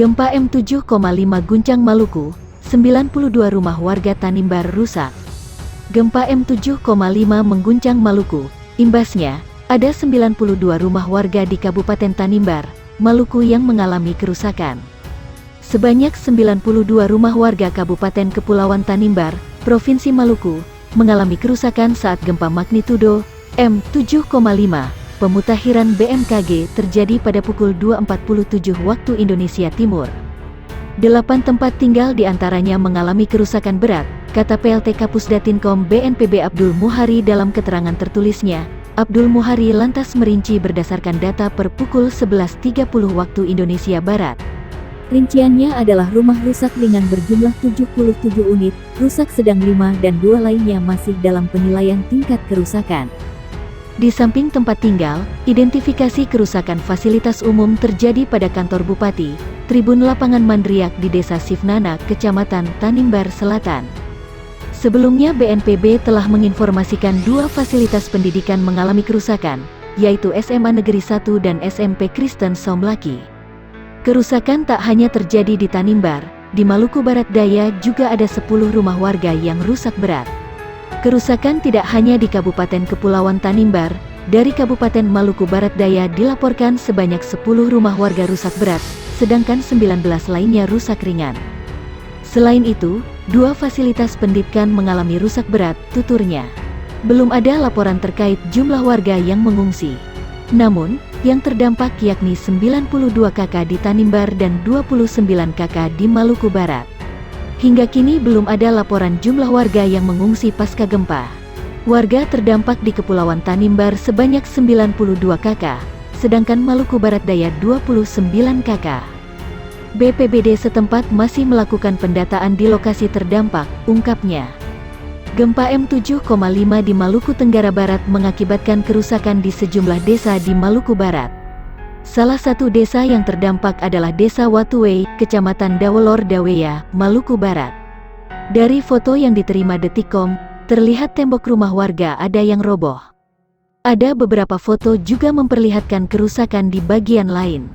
Gempa M7,5 guncang Maluku, 92 rumah warga Tanimbar rusak. Gempa M7,5 mengguncang Maluku, imbasnya, ada 92 rumah warga di Kabupaten Tanimbar, Maluku yang mengalami kerusakan. Sebanyak 92 rumah warga Kabupaten Kepulauan Tanimbar, Provinsi Maluku, mengalami kerusakan saat gempa magnitudo M7,5. Pemutakhiran BMKG terjadi pada pukul 2.47 waktu Indonesia Timur. 8 tempat tinggal diantaranya mengalami kerusakan berat, kata PLT Kapusdatinkom BNPB Abdul Muhari dalam keterangan tertulisnya. Abdul Muhari lantas merinci berdasarkan data per pukul 11.30 waktu Indonesia Barat. Rinciannya adalah rumah rusak ringan berjumlah 77 unit, rusak sedang 5 dan 2 lainnya masih dalam penilaian tingkat kerusakan. Di samping tempat tinggal, identifikasi kerusakan fasilitas umum terjadi pada kantor Bupati, Tribun Lapangan Mandriak di Desa Sifnana, Kecamatan Tanimbar Selatan. Sebelumnya BNPB telah menginformasikan 2 fasilitas pendidikan mengalami kerusakan, yaitu SMA Negeri 1 dan SMP Kristen Somlaki. Kerusakan tak hanya terjadi di Tanimbar, di Maluku Barat Daya juga ada 10 rumah warga yang rusak berat. Kerusakan tidak hanya di Kabupaten Kepulauan Tanimbar, dari Kabupaten Maluku Barat Daya dilaporkan sebanyak 10 rumah warga rusak berat, sedangkan 19 lainnya rusak ringan. Selain itu, 2 fasilitas pendidikan mengalami rusak berat, tuturnya. Belum ada laporan terkait jumlah warga yang mengungsi. Namun, yang terdampak yakni 92 KK di Tanimbar dan 29 KK di Maluku Barat. Hingga kini belum ada laporan jumlah warga yang mengungsi pasca gempa. Warga terdampak di Kepulauan Tanimbar sebanyak 92 KK, sedangkan Maluku Barat Daya 29 KK. BPBD setempat masih melakukan pendataan di lokasi terdampak, ungkapnya. Gempa M7,5 di Maluku Tenggara Barat mengakibatkan kerusakan di sejumlah desa di Maluku Barat. Salah satu desa yang terdampak adalah Desa Watuwei, Kecamatan Dawelor Daweya, Maluku Barat. Dari foto yang diterima Detikcom, terlihat tembok rumah warga ada yang roboh. Ada beberapa foto juga memperlihatkan kerusakan di bagian lain.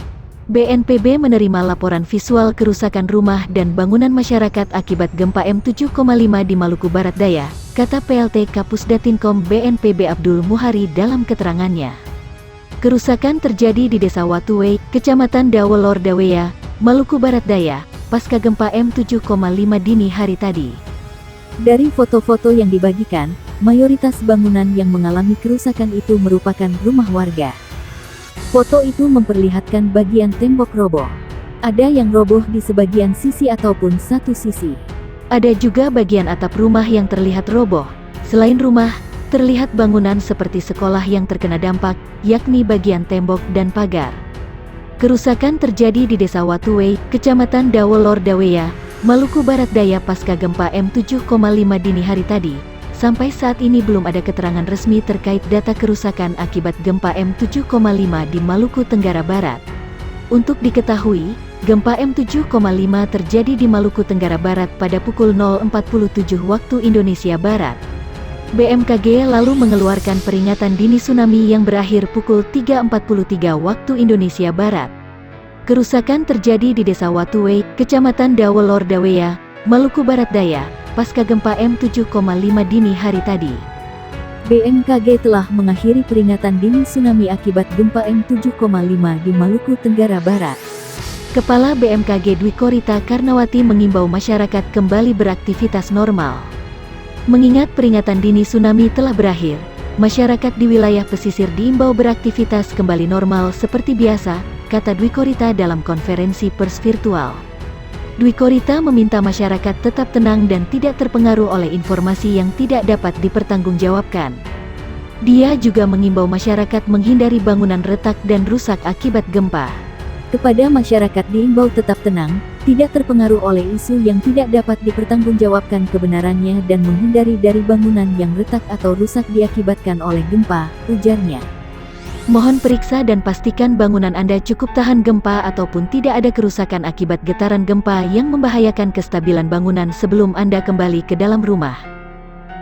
BNPB menerima laporan visual kerusakan rumah dan bangunan masyarakat akibat gempa M7,5 di Maluku Barat Daya, kata PLT Kapusdatinkom BNPB Abdul Muhari dalam keterangannya. Kerusakan terjadi di Desa Watuwei, Kecamatan Dawelor Daweya, Maluku Barat Daya, pasca gempa M7,5 dini hari tadi. Dari foto-foto yang dibagikan, mayoritas bangunan yang mengalami kerusakan itu merupakan rumah warga. Foto itu memperlihatkan bagian tembok roboh. Ada yang roboh di sebagian sisi ataupun satu sisi. Ada juga bagian atap rumah yang terlihat roboh. Selain rumah, terlihat bangunan seperti sekolah yang terkena dampak, yakni bagian tembok dan pagar. Kerusakan terjadi di Desa Watuwei, Kecamatan Dawelor Daweya, Maluku Barat Daya pasca gempa M7,5 dini hari tadi. Sampai saat ini belum ada keterangan resmi terkait data kerusakan akibat gempa M7,5 di Maluku Tenggara Barat. Untuk diketahui, gempa M7,5 terjadi di Maluku Tenggara Barat pada pukul 0.47 waktu Indonesia Barat. BMKG lalu mengeluarkan peringatan dini tsunami yang berakhir pukul 3.43 waktu Indonesia Barat. Kerusakan terjadi di Desa Watuwei, Kecamatan Dawelor Daweya, Maluku Barat Daya, pasca gempa M7,5 dini hari tadi. BMKG telah mengakhiri peringatan dini tsunami akibat gempa M7,5 di Maluku Tenggara Barat. Kepala BMKG Dwi Korita Karnawati mengimbau masyarakat kembali beraktivitas normal. Mengingat peringatan dini tsunami telah berakhir, masyarakat di wilayah pesisir diimbau beraktivitas kembali normal seperti biasa, kata Dwi Korita dalam konferensi pers virtual. Dwi Korita meminta masyarakat tetap tenang dan tidak terpengaruh oleh informasi yang tidak dapat dipertanggungjawabkan. Dia juga mengimbau masyarakat menghindari bangunan retak dan rusak akibat gempa. Kepada masyarakat diimbau tetap tenang, tidak terpengaruh oleh isu yang tidak dapat dipertanggungjawabkan kebenarannya dan menghindari dari bangunan yang retak atau rusak diakibatkan oleh gempa, ujarnya. Mohon periksa dan pastikan bangunan Anda cukup tahan gempa ataupun tidak ada kerusakan akibat getaran gempa yang membahayakan kestabilan bangunan sebelum Anda kembali ke dalam rumah.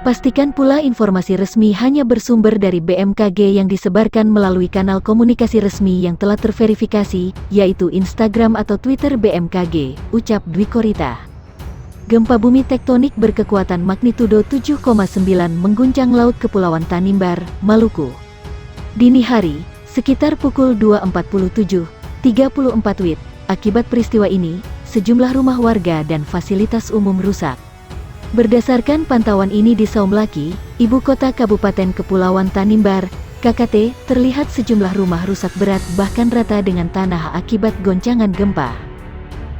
Pastikan pula informasi resmi hanya bersumber dari BMKG yang disebarkan melalui kanal komunikasi resmi yang telah terverifikasi, yaitu Instagram atau Twitter BMKG, ucap Dwi Korita. Gempa bumi tektonik berkekuatan magnitudo 7,9 mengguncang laut Kepulauan Tanimbar, Maluku. Dini hari, sekitar pukul 2.47.34 WIB, akibat peristiwa ini, sejumlah rumah warga dan fasilitas umum rusak. Berdasarkan pantauan ini di Saumlaki, ibu kota Kabupaten Kepulauan Tanimbar, KKT, terlihat sejumlah rumah rusak berat bahkan rata dengan tanah akibat goncangan gempa.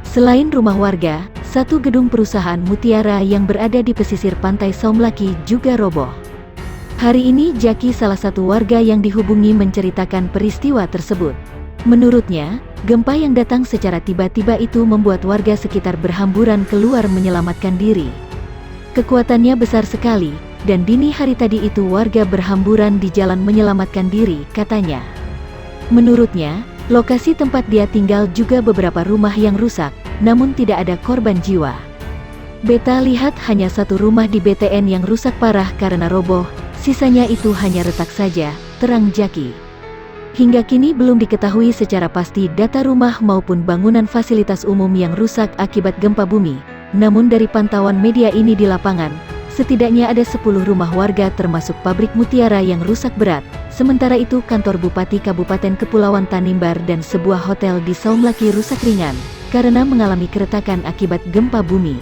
Selain rumah warga, satu gedung perusahaan Mutiara yang berada di pesisir pantai Saumlaki juga roboh. Hari ini Jaki, salah satu warga yang dihubungi, menceritakan peristiwa tersebut. Menurutnya, gempa yang datang secara tiba-tiba itu membuat warga sekitar berhamburan keluar menyelamatkan diri. Kekuatannya besar sekali, dan dini hari tadi itu warga berhamburan di jalan menyelamatkan diri, katanya. Menurutnya, lokasi tempat dia tinggal juga beberapa rumah yang rusak, namun tidak ada korban jiwa. Beta lihat hanya satu rumah di BTN yang rusak parah karena roboh, sisanya itu hanya retak saja, terang Jaki. Hingga kini belum diketahui secara pasti data rumah maupun bangunan fasilitas umum yang rusak akibat gempa bumi. Namun dari pantauan media ini di lapangan, setidaknya ada 10 rumah warga termasuk pabrik Mutiara yang rusak berat. Sementara itu kantor Bupati Kabupaten Kepulauan Tanimbar dan sebuah hotel di Saumlaki rusak ringan, karena mengalami keretakan akibat gempa bumi.